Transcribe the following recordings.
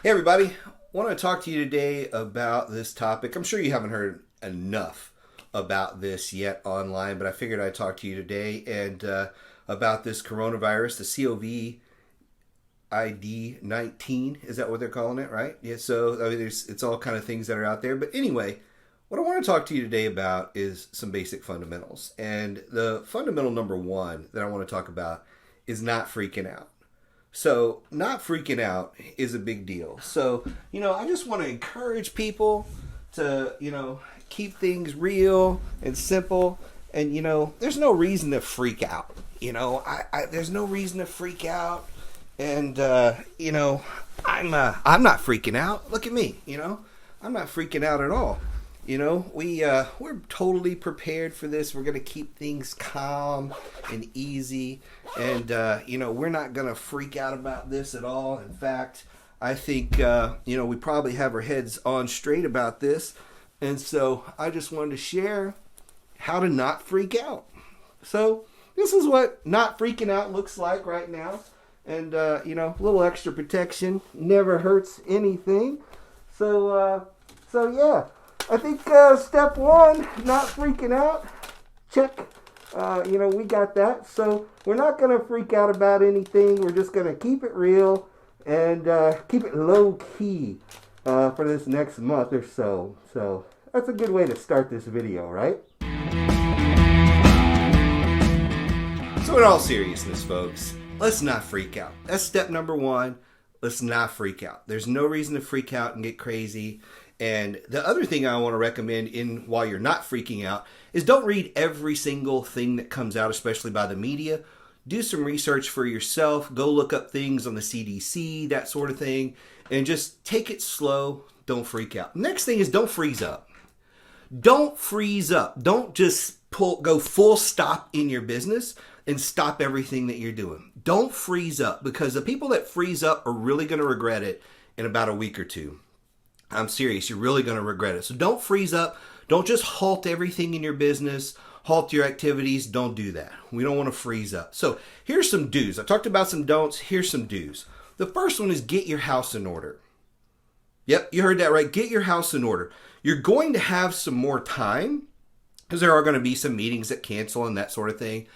Hey everybody, want to talk to you today about this topic. I'm sure you haven't heard enough about this yet online, but I figured I'd talk to you today and about this coronavirus, the COVID-19. Is that what they're calling it, right? Yeah, so I mean, it's all kind of things that are out there. But anyway, what I want to talk to you today about is some basic fundamentals. And the fundamental number one that I want to talk about is not freaking out. So not freaking out is a big deal. So, I just want to encourage people to, keep things real and simple. And, there's no reason to freak out. There's no reason to freak out. And, I'm not freaking out. Look at me, I'm not freaking out at all. We're totally prepared for this. We're going to keep things calm and easy. And, we're not going to freak out about this at all. In fact, I think, we probably have our heads on straight about this. And so I just wanted to share how to not freak out. So this is what not freaking out looks like right now. And, a little extra protection never hurts anything. So yeah. I think step one, not freaking out. Check. We got that. So we're not going to freak out about anything. We're just going to keep it real and keep it low key for this next month or so. So that's a good way to start this video, right? So in all seriousness, folks, let's not freak out. That's step number one. Let's not freak out. There's no reason to freak out and get crazy. And the other thing I want to recommend while you're not freaking out is don't read every single thing that comes out, especially by the media. Do some research for yourself. Go look up things on the CDC, that sort of thing, and just take it slow. Don't freak out. Next thing is don't freeze up. Don't freeze up. Don't just go full stop in your business and stop everything that you're doing. Don't freeze up, because the people that freeze up are really going to regret it in about a week or two. I'm serious. You're really going to regret it. So don't freeze up. Don't just halt everything in your business, halt your activities. Don't do that. We don't want to freeze up. So here's some do's. I talked about some don'ts. Here's some do's. The first one is get your house in order. Yep, you heard that right. Get your house in order. You're going to have some more time because there are going to be some meetings that cancel and that sort of thing.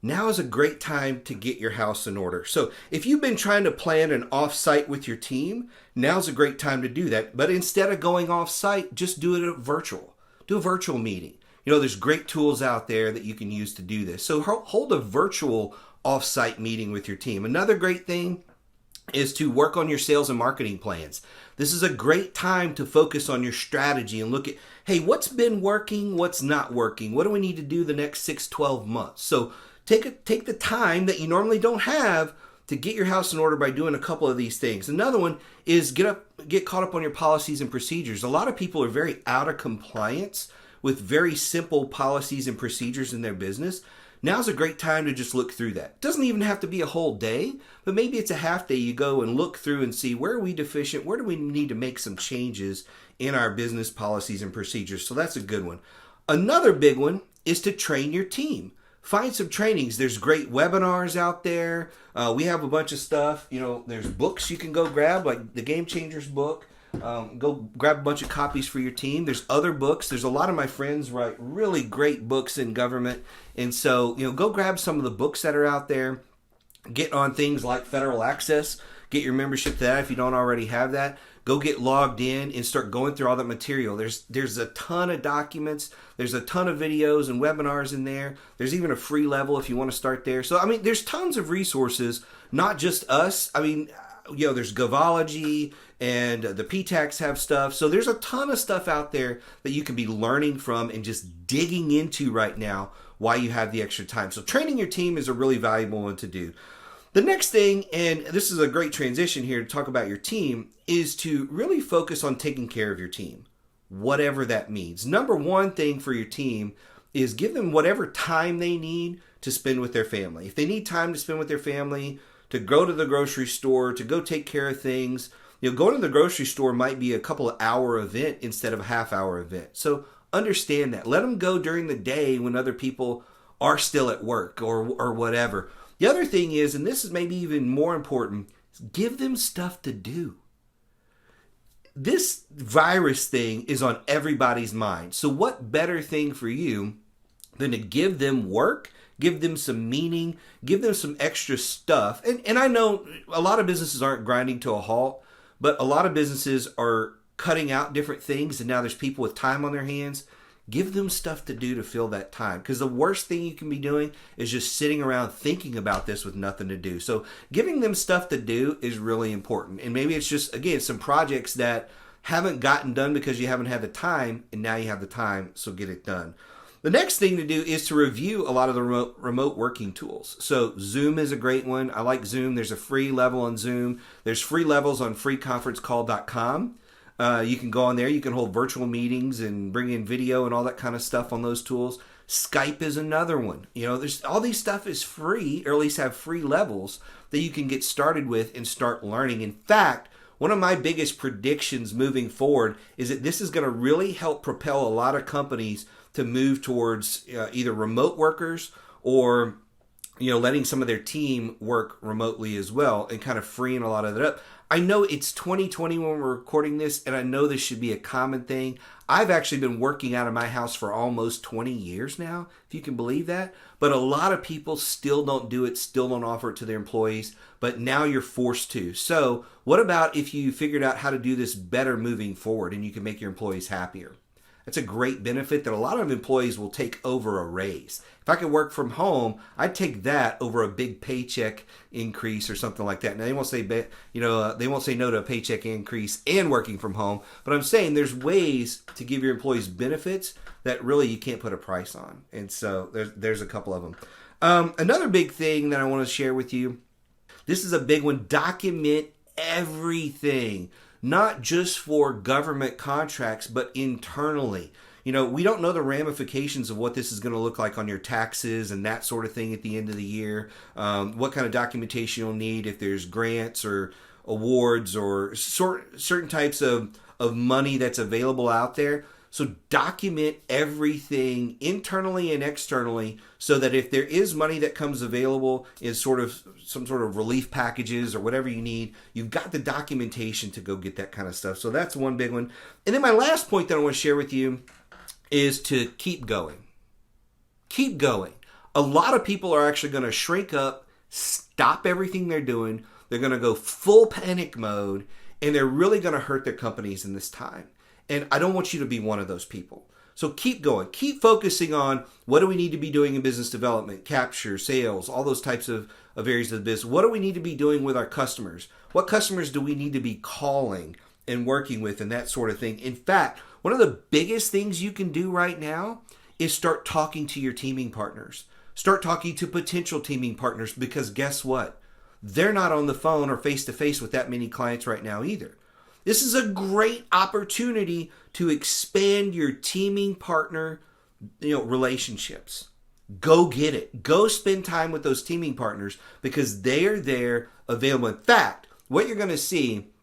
Now is a great time to get your house in order. So if you've been trying to plan an off-site with your team, now's a great time to do that. But instead of going off-site, just do it virtual. Do a virtual meeting. There's great tools out there that you can use to do this. So hold a virtual off-site meeting with your team. Another great thing is to work on your sales and marketing plans. This is a great time to focus on your strategy and look at, hey, what's been working, what's not working? What do we need to do the next 6-12 months? So take the time that you normally don't have to get your house in order by doing a couple of these things. Another one is get caught up on your policies and procedures. A lot of people are very out of compliance with very simple policies and procedures in their business. Now's a great time to just look through that. It doesn't even have to be a whole day, but maybe it's a half day. You go and look through and see, where are we deficient? Where do we need to make some changes in our business policies and procedures? So that's a good one. Another big one is to train your team. Find some trainings. There's great webinars out there. We have a bunch of stuff. There's books you can go grab, like the Game Changers book. Go grab a bunch of copies for your team. There's other books. There's a lot of my friends write really great books in government. And so, go grab some of the books that are out there. Get on things like Federal Access. Get your membership to that if you don't already have that. Go get logged in and start going through all that material. There's a ton of documents. There's a ton of videos and webinars in there. There's even a free level if you want to start there. So, there's tons of resources, not just us. There's Govology and the PTACs have stuff. So there's a ton of stuff out there that you can be learning from and just digging into right now while you have the extra time. So training your team is a really valuable one to do. The next thing, and this is a great transition here to talk about your team, is to really focus on taking care of your team, whatever that means. Number one thing for your team is give them whatever time they need to spend with their family. If they need time to spend with their family, to go to the grocery store, to go take care of things, going to the grocery store might be a couple of hour event instead of a half hour event. So understand that. Let them go during the day when other people are still at work or whatever. The other thing is, and this is maybe even more important, is give them stuff to do. this virus thing is on everybody's mind. So what better thing for you than to give them work, give them some meaning, give them some extra stuff. And I know a lot of businesses aren't grinding to a halt, but a lot of businesses are cutting out different things, and now there's people with time on their hands. Give them stuff to do to fill that time, because the worst thing you can be doing is just sitting around thinking about this with nothing to do. So giving them stuff to do is really important. And maybe it's just, again, some projects that haven't gotten done because you haven't had the time, and now you have the time, so get it done. The next thing to do is to review a lot of the remote working tools. So Zoom is a great one. I like Zoom. There's a free level on Zoom. There's free levels on freeconferencecall.com. You can go on there. You can hold virtual meetings and bring in video and all that kind of stuff on those tools. Skype is another one. There's all these stuff is free, or at least have free levels that you can get started with and start learning. In fact, one of my biggest predictions moving forward is that this is going to really help propel a lot of companies to move towards either remote workers or letting some of their team work remotely as well, and kind of freeing a lot of it up. I know it's 2020 when we're recording this, and I know this should be a common thing. I've actually been working out of my house for almost 20 years now, if you can believe that. But a lot of people still don't do it, still don't offer it to their employees, but now you're forced to. So what about if you figured out how to do this better moving forward, and you can make your employees happier? That's a great benefit that a lot of employees will take over a raise. If I could work from home, I'd take that over a big paycheck increase or something like that. Now they won't say, they won't say no to a paycheck increase and working from home. But I'm saying there's ways to give your employees benefits that really you can't put a price on. And so there's a couple of them. Another big thing that I want to share with you. This is a big one. Document everything. Not just for government contracts, but internally. We don't know the ramifications of what this is going to look like on your taxes and that sort of thing at the end of the year. What kind of documentation you'll need if there's grants or awards or certain types of money that's available out there. So document everything internally and externally, so that if there is money that comes available in some sort of relief packages or whatever you need, you've got the documentation to go get that kind of stuff. So that's one big one. And then my last point that I want to share with you is to keep going. Keep going. A lot of people are actually going to shrink up, stop everything they're doing. They're going to go full panic mode, and they're really going to hurt their companies in this time. And I don't want you to be one of those people. So keep going. Keep focusing on what do we need to be doing in business development, capture, sales, all those types of areas of the business. What do we need to be doing with our customers? What customers do we need to be calling and working with, and that sort of thing? In fact, one of the biggest things you can do right now is start talking to your teaming partners. Start talking to potential teaming partners, because guess what? They're not on the phone or face-to-face with that many clients right now either. This is a great opportunity to expand your teaming partner, relationships. Go get it. Go spend time with those teaming partners, because they are there available. In fact, what you're going to see,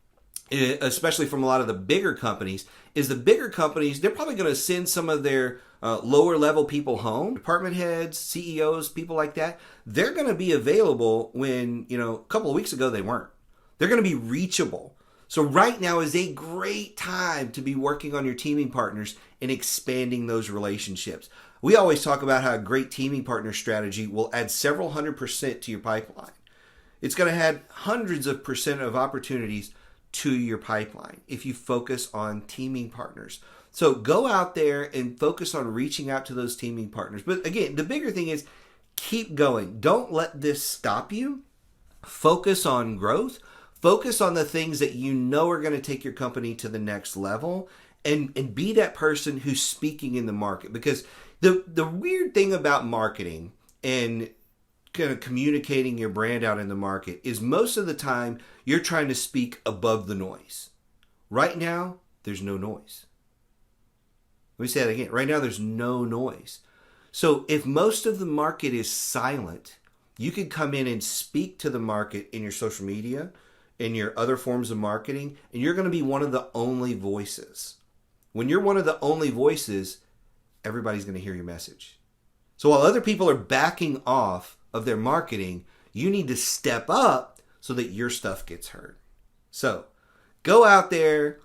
especially from a lot of the bigger companies, is the bigger companies, they're probably going to send some of their lower level people home, department heads, CEOs, people like that. They're going to be available when, a couple of weeks ago they weren't. They're going to be reachable. So right now is a great time to be working on your teaming partners and expanding those relationships. We always talk about how a great teaming partner strategy will add several 100% to your pipeline. It's going to add hundreds of percent of opportunities to your pipeline if you focus on teaming partners. So go out there and focus on reaching out to those teaming partners. But again, the bigger thing is keep going. Don't let this stop you. Focus on growth. Focus on the things that you know are going to take your company to the next level, and be that person who's speaking in the market. Because the weird thing about marketing and kind of communicating your brand out in the market is most of the time you're trying to speak above the noise. Right now, there's no noise. Let me say that again. Right now, there's no noise. So if most of the market is silent, you could come in and speak to the market in your social media, in your other forms of marketing, and you're going to be one of the only voices. When you're one of the only voices, everybody's going to hear your message. So while other people are backing off of their marketing, you need to step up so that your stuff gets heard. So go out there,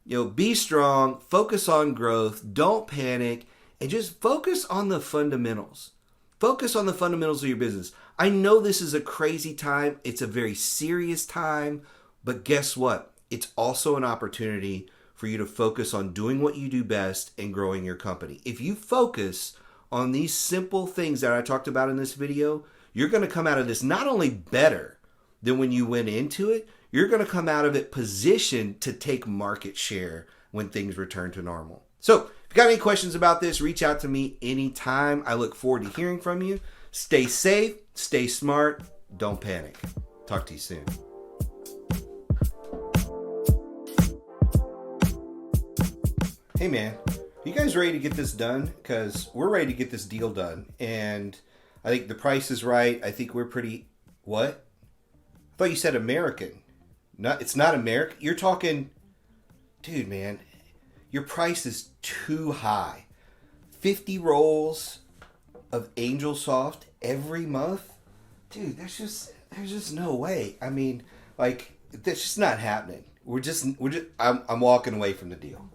Be strong, focus on growth, don't panic, and just focus on the fundamentals. Focus on the fundamentals of your business. I know this is a crazy time. It's a very serious time, but guess what? It's also an opportunity for you to focus on doing what you do best and growing your company. If you focus on these simple things that I talked about in this video, you're going to come out of this not only better than when you went into it, you're going to come out of it positioned to take market share when things return to normal. So if you got any questions about this, reach out to me anytime. I look forward to hearing from you. Stay safe, stay smart, don't panic. Talk to you soon. Hey man, are you guys ready to get this done? Because we're ready to get this deal done. And I think the price is right. I think we're pretty... What? I thought you said American. It's not American. You're talking... Dude, man, your price is too high. 50 rolls of Angel Soft every month? Dude, there's just no way. I mean, like, that's just not happening. I'm walking away from the deal.